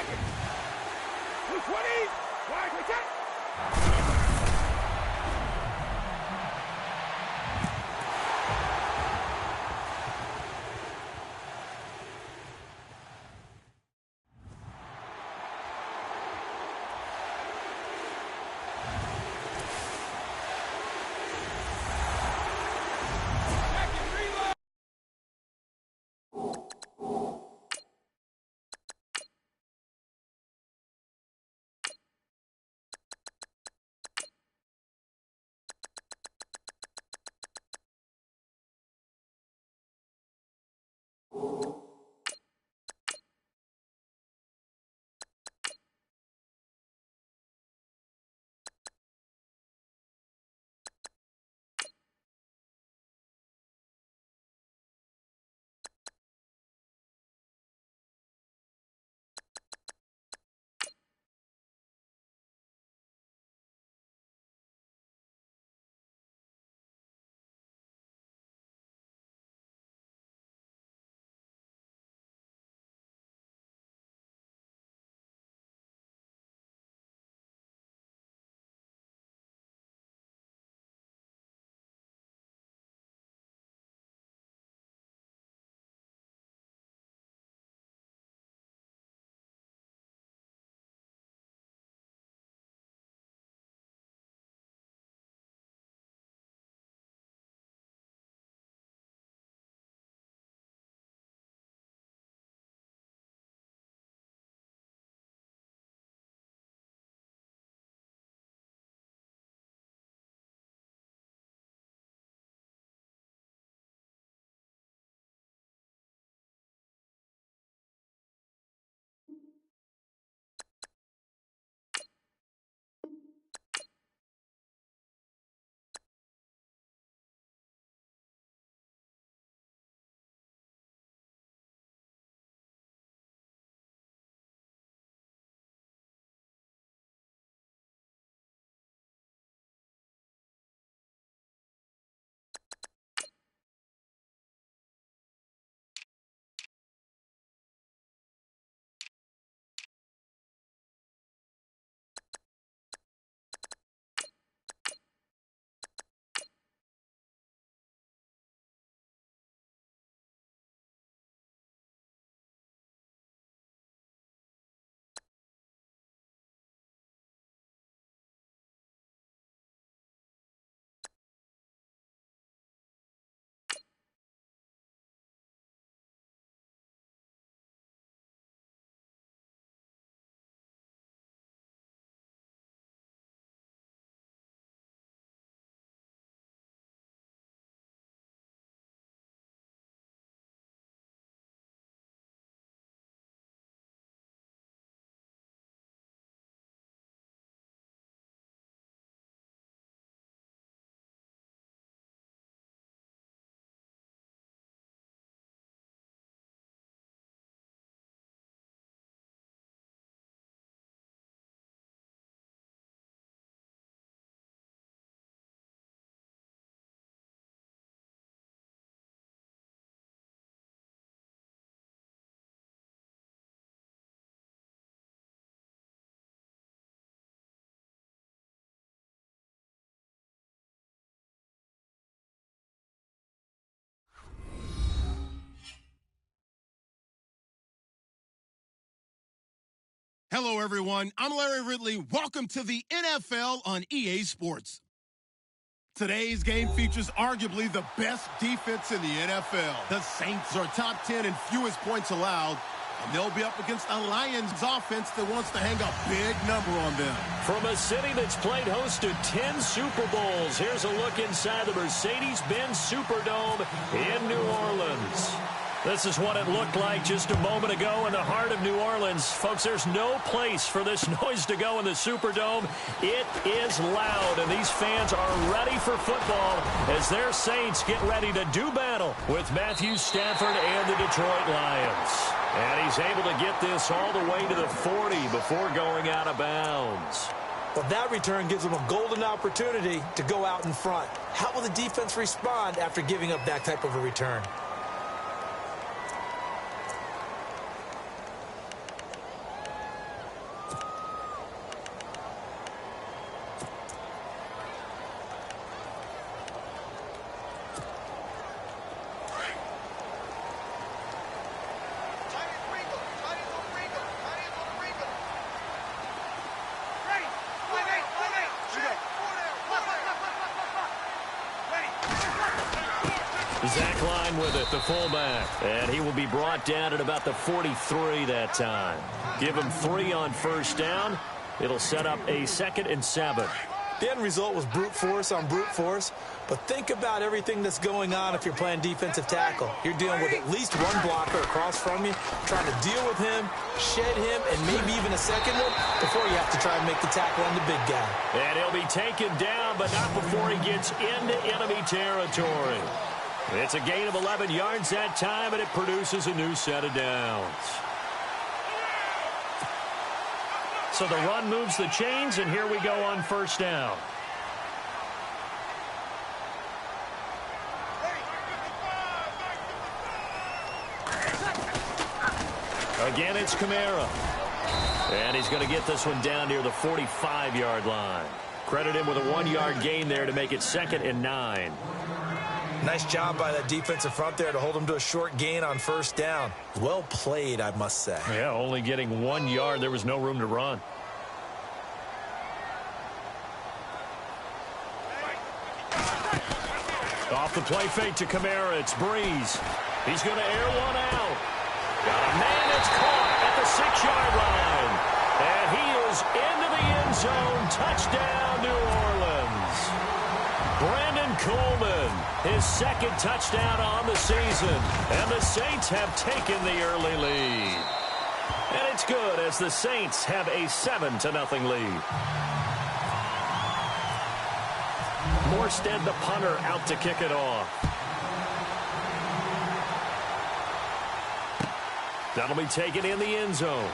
220. Wide attack. Hello, everyone. I'm Larry Ridley. Welcome to the NFL on EA Sports. Today's game features arguably the best defense in the NFL. The Saints are top 10 in fewest points allowed, and they'll be up against a Lions offense that wants to hang a big number on them. From a city that's played host to 10 Super Bowls, here's a look inside the Mercedes-Benz Superdome in New Orleans. This is what it looked like just a moment ago in the heart of New Orleans. Folks, there's no place for this noise to go in the Superdome. It is loud, and these fans are ready for football as their Saints get ready to do battle with Matthew Stafford and the Detroit Lions. And he's able to get this all the way to the 40 before going out of bounds. Well, that return gives them a golden opportunity to go out in front. How will the defense respond after giving up that type of a return? Zach Line with it, the fullback. And he will be brought down at about the 43 that time. Give him 3 on first down. It'll set up a 2nd and 7. The end result was brute force on brute force, but think about everything that's going on if you're playing defensive tackle. You're dealing with at least one blocker across from you, trying to deal with him, shed him, and maybe even a second one before you have to try and make the tackle on the big guy. And he'll be taken down, but not before he gets into enemy territory. It's a gain of 11 yards that time, and it produces a new set of downs. So the run moves the chains, and here we go on first down. Again, it's Kamara. And he's going to get this one down near the 45-yard line. Credit him with a 1-yard gain there to make it 2nd and 9. Nice job by that defensive front there to hold him to a short gain on first down. Well played, I must say. Yeah, only getting 1 yard. There was no room to run. Off the play fake to Kamara. It's Breeze. He's going to air one out. Got a man that's caught at the 6-yard line. And he is into the end zone. Touchdown, New Orleans. Brandon Coleman, his 2nd touchdown on the season. And the Saints have taken the early lead. And it's good as the Saints have a 7-0 lead. Morstead, the punter, out to kick it off. That'll be taken in the end zone.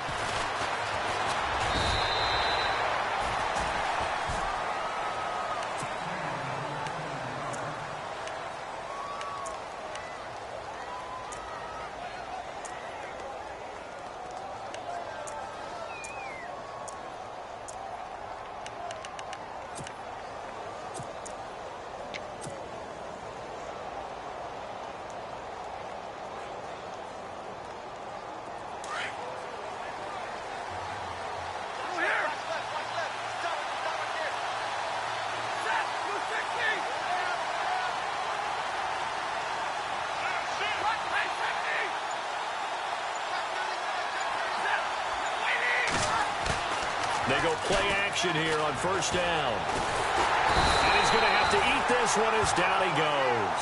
They go play action here on first down. And he's going to have to eat this one as down he goes.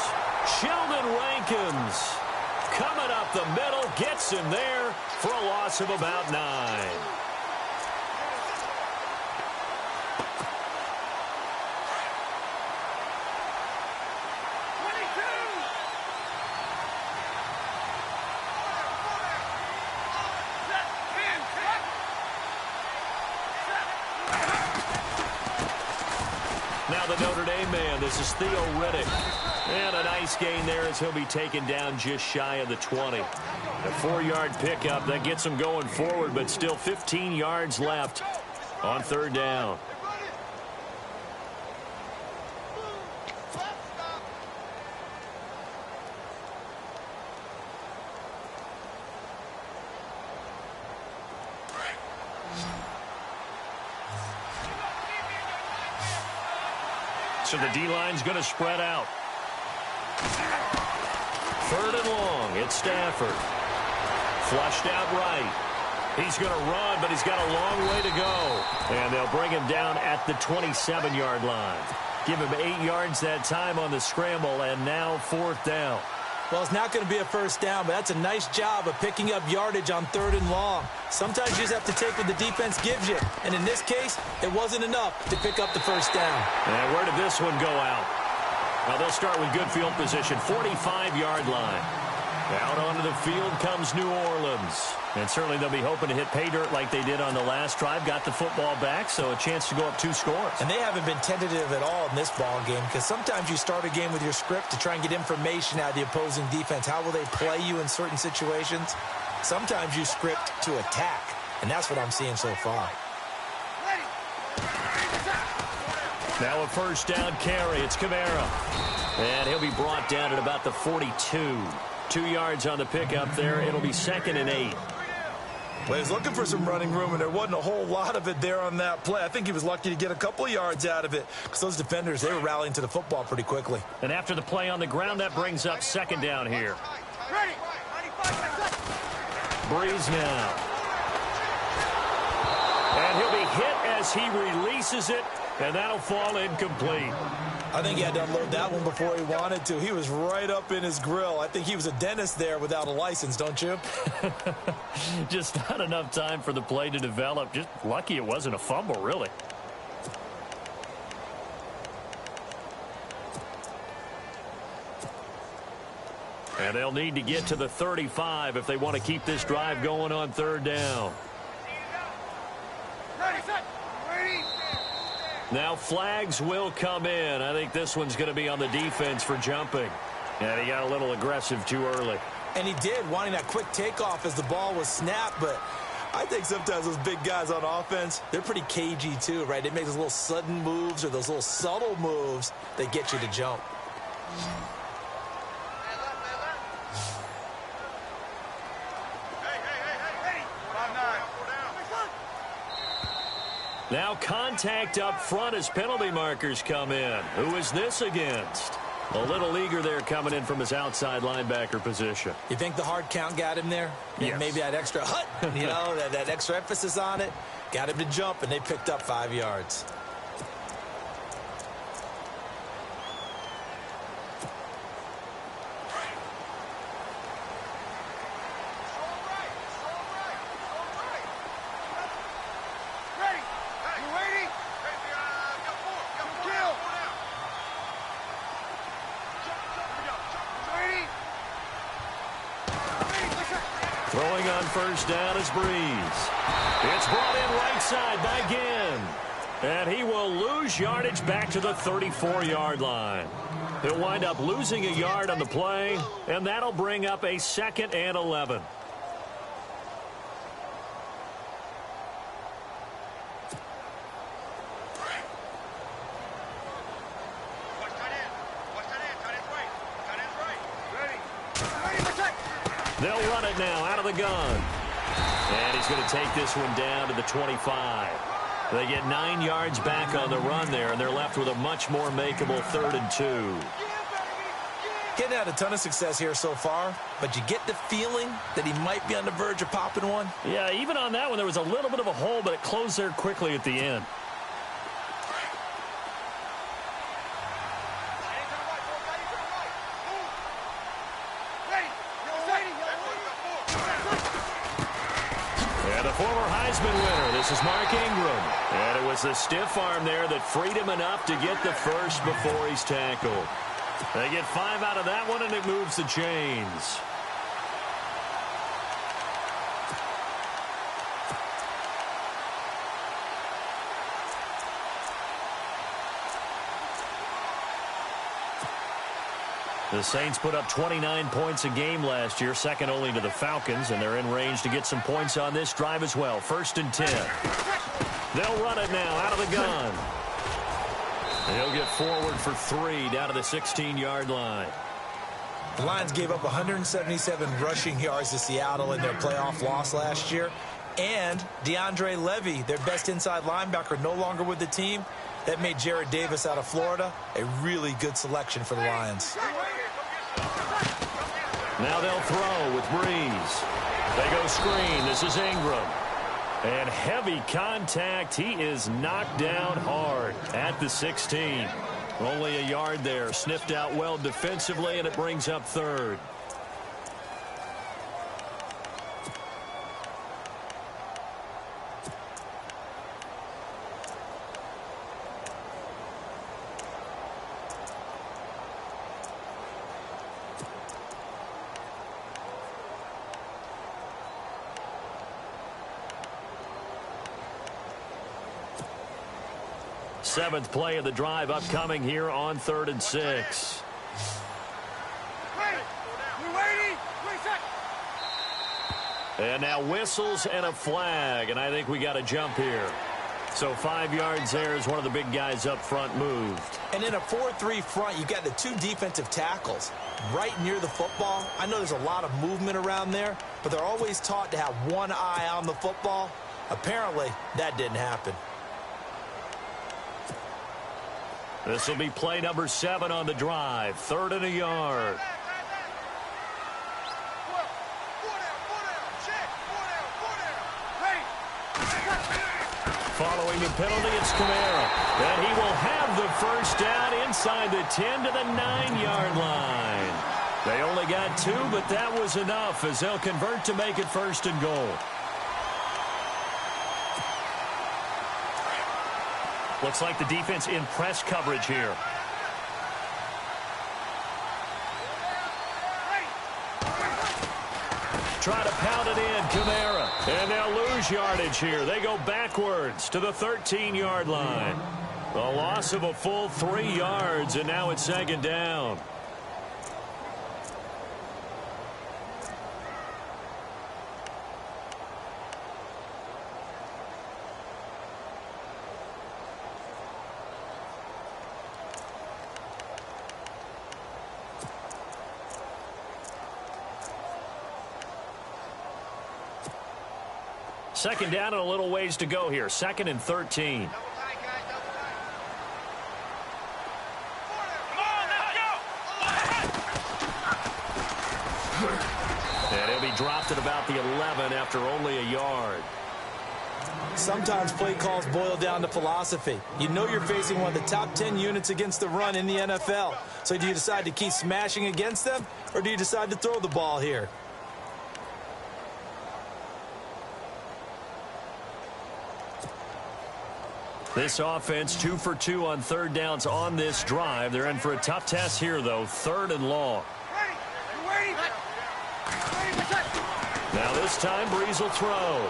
Sheldon Rankins coming up the middle, gets him there for a loss of about 9. Now the Notre Dame man, this is Theo Riddick. And a nice gain there as he'll be taken down just shy of the 20. A 4-yard pickup that gets him going forward, but still 15 yards left on third down. So the D-line's going to spread out. 3rd and long. It's Stafford. Flushed out right. He's going to run, but he's got a long way to go. And they'll bring him down at the 27-yard line. Give him 8 yards that time on the scramble, and now 4th down. Well, it's not going to be a first down, but that's a nice job of picking up yardage on 3rd and long. Sometimes you just have to take what the defense gives you. And in this case, it wasn't enough to pick up the first down. And where did this one go out? Well, they'll start with good field position, 45-yard line. Out onto the field comes New Orleans. And certainly they'll be hoping to hit pay dirt like they did on the last drive. Got the football back, so a chance to go up 2 scores. And they haven't been tentative at all in this ball game, because sometimes you start a game with your script to try and get information out of the opposing defense. How will they play you in certain situations? Sometimes you script to attack, and that's what I'm seeing so far. Now a first down carry. It's Kamara. And he'll be brought down at about the 42. 2 yards on the pickup there. It'll be 2nd and 8. Well, he was looking for some running room, and there wasn't a whole lot of it there on that play. I think he was lucky to get a couple of yards out of it because those defenders, they were rallying to the football pretty quickly. And after the play on the ground, that brings up second down here. Ready. Breeze now. And he'll be hit as he releases it, and that'll fall incomplete. I think he had to unload that one before he wanted to. He was right up in his grill. I think he was a dentist there without a license, don't you? Just not enough time for the play to develop. Just lucky it wasn't a fumble, really. And they'll need to get to the 35 if they want to keep this drive going on third down. Ready, set. Ready. Now flags will come in. I think this one's going to be on the defense for jumping. And he got a little aggressive too early. And he did, wanting that quick takeoff as the ball was snapped. But I think sometimes those big guys on offense, they're pretty cagey too, right? They make those little sudden moves or those little subtle moves that get you to jump. Now contact up front as penalty markers come in. Who is this against? A little eager there coming in from his outside linebacker position. You think the hard count got him there? Yes. Maybe that extra hut, you know, that extra emphasis on it. Got him to jump, and they picked up 5 yards. Throwing on first down is Breeze. It's brought in right side by Ginn. And he will lose yardage back to the 34-yard line. He'll wind up losing a yard on the play, and that'll bring up a 2nd and 11. They'll run it now out of the gun. And he's going to take this one down to the 25. They get 9 yards back on the run there, and they're left with a much more makeable 3rd and 2. Getting had a ton of success here so far, but you get the feeling that he might be on the verge of popping one. Yeah, even on that one, there was a little bit of a hole, but it closed there quickly at the end. Former Heisman winner, this is Mark Ingram. And it was the stiff arm there that freed him enough to get the first before he's tackled. They get 5 out of that one, and it moves the chains. The Saints put up 29 points a game last year, second only to the Falcons, and they're in range to get some points on this drive as well. 1st and 10. They'll run it now out of the gun. He'll get forward for 3 down to the 16-yard line. The Lions gave up 177 rushing yards to Seattle in their playoff loss last year. And DeAndre Levy, their best inside linebacker, no longer with the team. That made Jared Davis out of Florida a really good selection for the Lions. Now they'll throw with Breeze. They go screen. This is Ingram. And heavy contact. He is knocked down hard at the 16. Only a yard there. Sniffed out well defensively, and it brings up 3rd. Seventh play of the drive upcoming here on 3rd and 6. And now whistles and a flag, and I think we got a jump here. So 5 yards there as one of the big guys up front moved. And in a 4-3 front, you've got the 2 defensive tackles right near the football. I know there's a lot of movement around there, but they're always taught to have one eye on the football. Apparently, that didn't happen. This will be play number 7 on the drive. 3rd and a yard. Following the penalty, it's Kamara. And he will have the first down inside the 10 to the 9-yard line. They only got 2, but that was enough as they'll convert to make it 1st and goal. Looks like the defense in press coverage here. Try to pound it in, Kamara. And they'll lose yardage here. They go backwards to the 13-yard line. A loss of a full 3 yards, and now it's 2nd down. Second down and a little ways to go here. 2nd and 13. And he'll be dropped at about the 11 after only a yard. Sometimes play calls boil down to philosophy. You know you're facing one of the top 10 units against the run in the NFL. So do you decide to keep smashing against them, or do you decide to throw the ball here? This offense 2 for 2 on 3rd downs on this drive. They're in for a tough test here, though. 3rd and long. Now this time, Breeze will throw.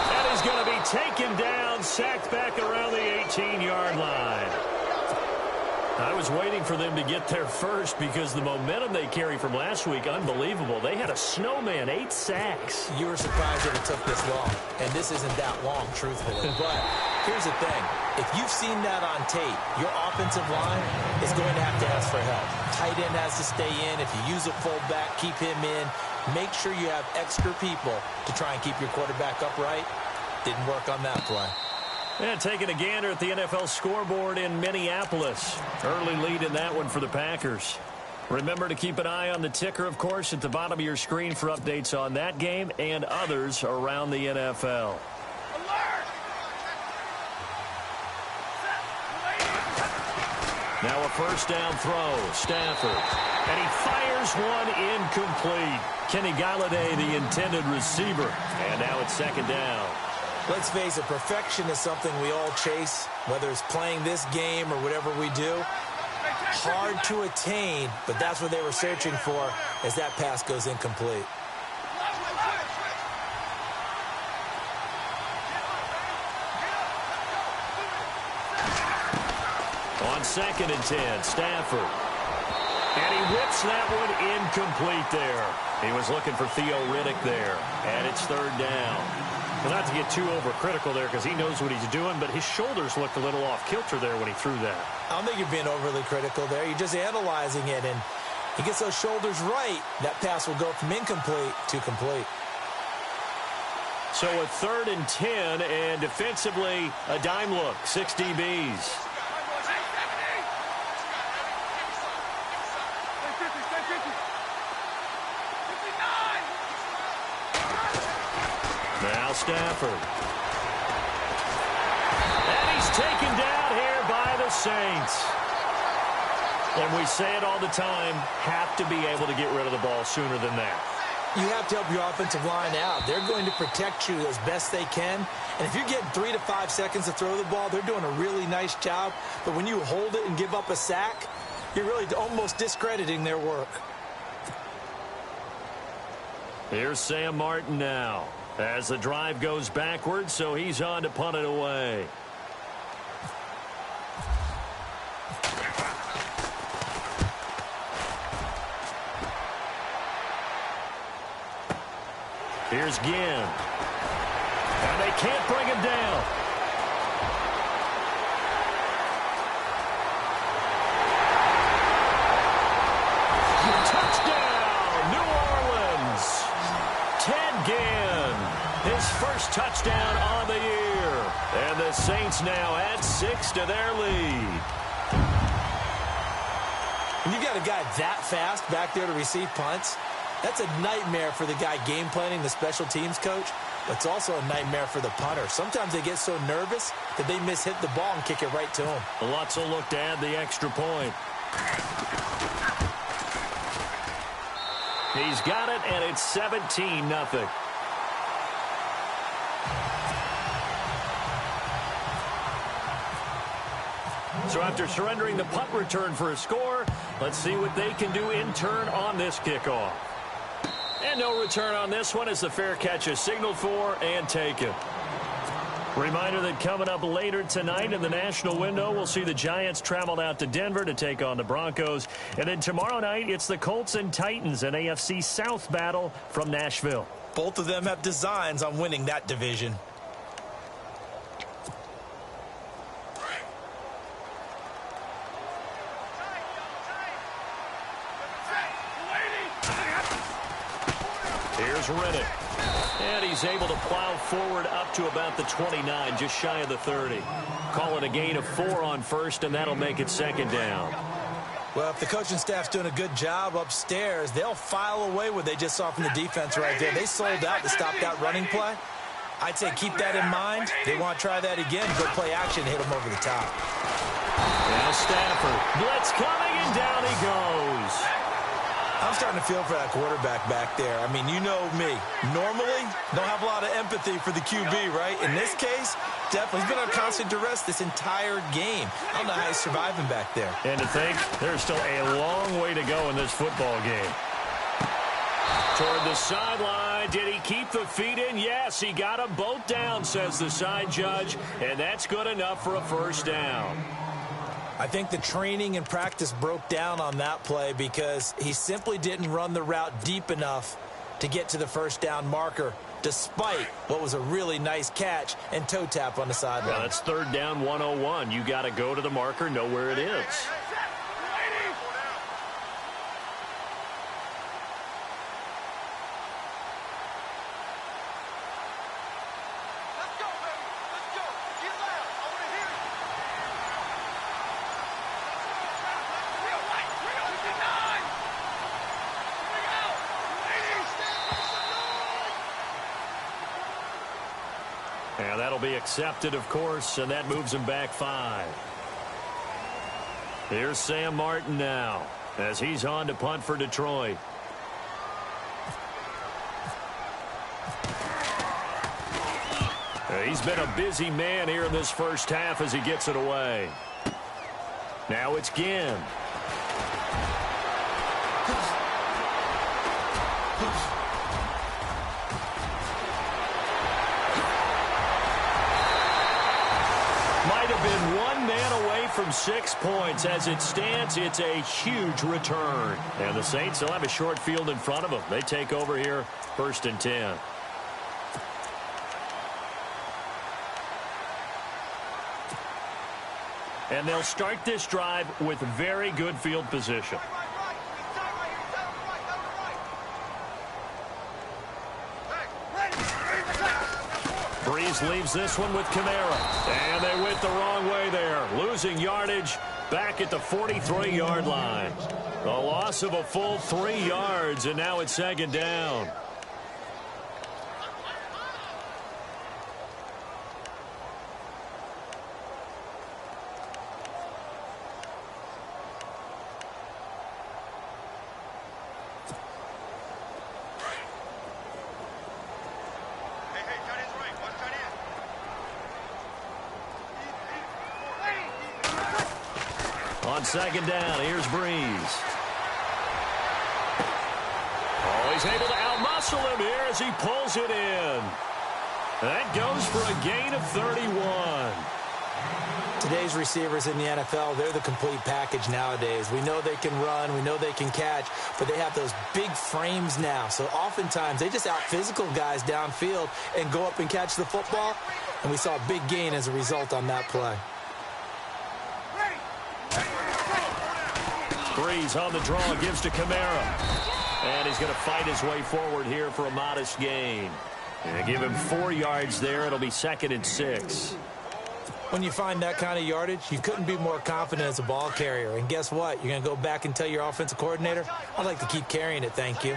And he's going to be taken down, sacked back around the 18-yard line. I was waiting for them to get there first because the momentum they carry from last week, unbelievable. They had a snowman, 8 sacks. You were surprised that it took this long, and this isn't that long, truthfully. But here's the thing. If you've seen that on tape, your offensive line is going to have to ask for help. Tight end has to stay in. If you use a fullback, keep him in. Make sure you have extra people to try and keep your quarterback upright. Didn't work on that play. And taking a gander at the NFL scoreboard in Minneapolis. Early lead in that one for the Packers. Remember to keep an eye on the ticker, of course, at the bottom of your screen for updates on that game and others around the NFL. Now a 1st down throw. Stafford. And he fires one incomplete. Kenny Galladay, the intended receiver. And now it's 2nd down. Let's face it, perfection is something we all chase, whether it's playing this game or whatever we do. Hard to attain, but that's what they were searching for as that pass goes incomplete. On 2nd and 10, Stafford. And he whips that one incomplete there. He was looking for Theo Riddick there, and it's 3rd down. Well, not to get too overcritical there because he knows what he's doing, but his shoulders looked a little off kilter there when he threw that. I don't think you're being overly critical there. You're just analyzing it, and he gets those shoulders right. That pass will go from incomplete to complete. So a 3rd and 10, and defensively, a dime look, 6 DBs. Now Stafford. And he's taken down here by the Saints. And we say it all the time, have to be able to get rid of the ball sooner than that. You have to help your offensive line out. They're going to protect you as best they can. And if you're getting 3 to 5 seconds to throw the ball, they're doing a really nice job. But when you hold it and give up a sack, you're really almost discrediting their work. Here's Sam Martin now. As the drive goes backwards, so he's on to punt it away. Here's Ginn. And they can't bring him down. Touchdown, New Orleans. Ted Ginn, his first touchdown on the year. And the Saints now add 6 to their lead. When you got a guy that fast back there to receive punts, that's a nightmare for the guy game planning, the special teams coach, but it's also a nightmare for the punter. Sometimes they get so nervous that they mishit the ball and kick it right to him. Lots of look to add the extra point. He's got it, and it's 17-0. So after surrendering the punt return for a score, let's see what they can do in turn on this kickoff. And no return on this one as the fair catch is signaled for and taken. Reminder that coming up later tonight in the national window, we'll see the Giants travel out to Denver to take on the Broncos. And then tomorrow night, it's the Colts and Titans, an AFC South battle from Nashville. Both of them have designs on winning that division. Here's Riddick. And he's able to plow forward up to about the 29, just shy of the 30. Call it a gain of 4 on first, and that'll make it second down. Well, if the coaching staff's doing a good job upstairs, they'll file away what they just saw from the defense right there. They sold out to stop that running play. I'd say keep that in mind. They want to try that again, go play action, hit them over the top. Now Stafford. Blitz coming, and down he goes. I'm starting to feel for that quarterback back there. I mean, you know me. Normally, don't have a lot of empathy for the QB, right? In this case, definitely he's been on constant duress this entire game. I don't know how he's surviving back there. And to think, there's still a long way to go in this football game. Toward the sideline. Did he keep the feet in? Yes, he got them both down, says the side judge. And that's good enough for a first down. I think the training and practice broke down on that play because he simply didn't run the route deep enough to get to the first down marker, despite what was a really nice catch and toe tap on the sideline. Well, that's third down 101. You got to go to the marker, know where it is. And that'll be accepted, of course, and that moves him back 5. Here's Sam Martin now as he's on to punt for Detroit. He's been a busy man here in this first half as he gets it away. Now it's Ginn. Might have been one man away from 6 points. As it stands, it's a huge return. And the Saints will have a short field in front of them. They take over here, 1st and 10. And they'll start this drive with very good field position. Breeze leaves this one with Kamara. And they went the wrong way there. Losing yardage back at the 43-yard line. A loss of a full 3 yards, and now it's second down. On second down, here's Breeze. Oh, he's able to outmuscle him here as he pulls it in. That goes for a gain of 31. Today's receivers in the NFL, they're the complete package nowadays. We know they can run, we know they can catch, but they have those big frames now. So oftentimes they just out-physical guys downfield and go up and catch the football. And we saw a big gain as a result on that play. Breeze on the draw, gives to Kamara. And he's going to fight his way forward here for a modest gain. And give him 4 yards there. It'll be 2nd and 6. When you find that kind of yardage, you couldn't be more confident as a ball carrier. And guess what? You're going to go back and tell your offensive coordinator, I'd like to keep carrying it, thank you.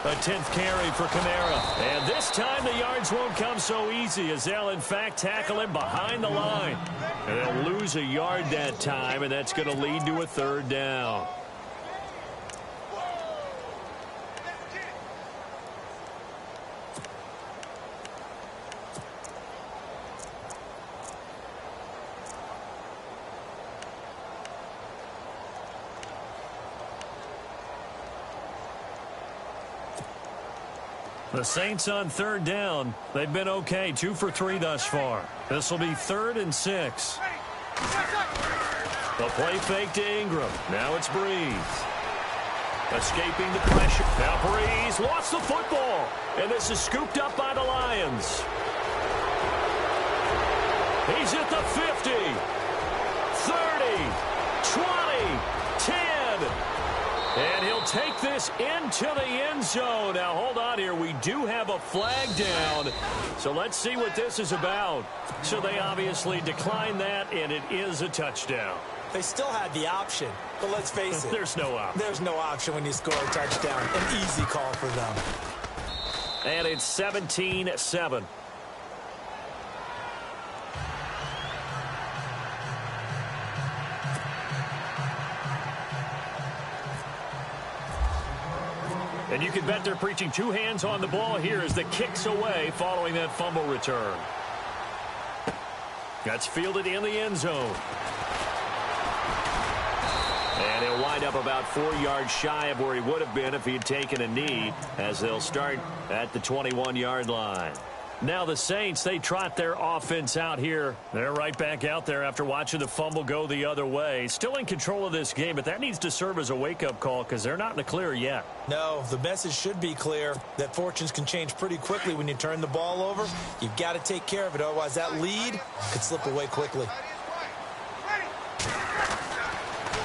A 10th carry for Kamara. And this time the yards won't come so easy as they'll, in fact, tackle him behind the line. And they'll lose a yard that time, and that's going to lead to a 3rd down. The Saints on 3rd down. They've been okay, 2 for 3 thus far. This will be 3rd and 6. The play fake to Ingram. Now it's Breeze. Escaping the pressure. Now Breeze lost the football. And this is scooped up by the Lions. He's at the 50. 30. 20. 10. And he'll take this into the end zone. Now, hold on here. We do have a flag down. So let's see what this is about. So they obviously declined that, and it is a touchdown. They still had the option, but let's face it. There's no option. There's no option when you score a touchdown. An easy call for them. And it's 17-7. And you can bet they're preaching 2 hands on the ball here as the kick's away following that fumble return. That's fielded in the end zone. And he'll wind up about 4 yards shy of where he would have been if he had taken a knee, as they'll start at the 21-yard line. Now the Saints, they trot their offense out here. They're right back out there after watching the fumble go the other way. Still in control of this game, but that needs to serve as a wake-up call because they're not in the clear yet. No, the message should be clear that fortunes can change pretty quickly when you turn the ball over. You've got to take care of it, otherwise that lead could slip away quickly.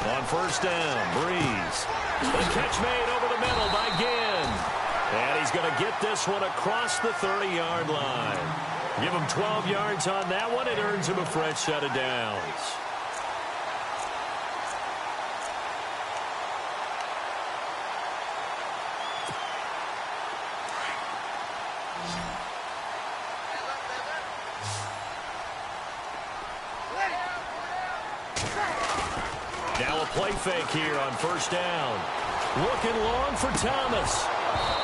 On 1st down, Breeze. The catch made over the middle by Ginn. And he's going to get this one across the 30-yard line. Give him 12 yards on that one. It earns him a fresh set of downs. Now a play fake here on 1st down. Looking long for Thomas.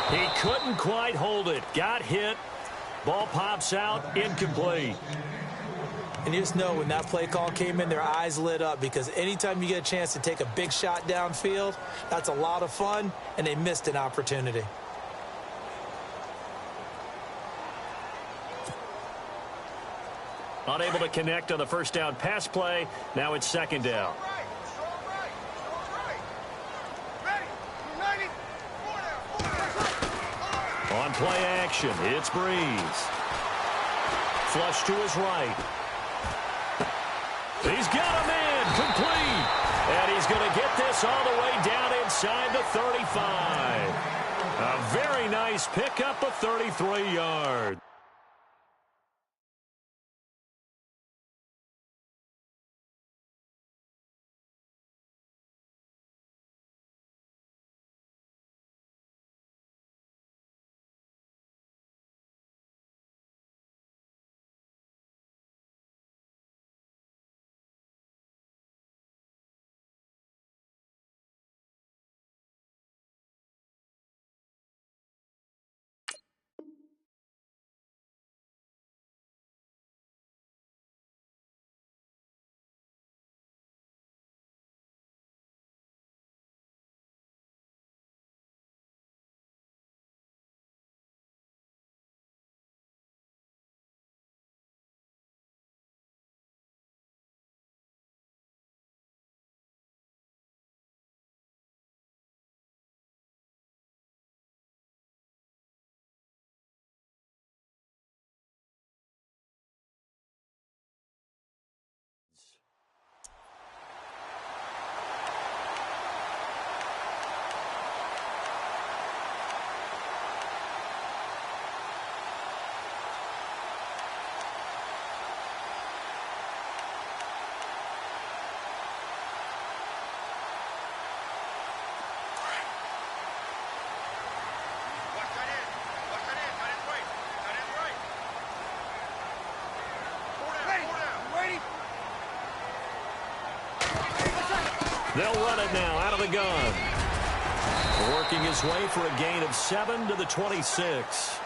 He couldn't quite hold it. Got hit. Ball pops out. Incomplete. And you just know when that play call came in, their eyes lit up because anytime you get a chance to take a big shot downfield, that's a lot of fun, and they missed an opportunity. Unable to connect on the 1st down pass play. Now it's 2nd down. On play action, it's Breeze. Flush to his right. He's got a man, complete. And he's going to get this all the way down inside the 35. A very nice pickup of 33 yards. They'll run it now out of the gun. Working his way for a gain of 7 to the 26.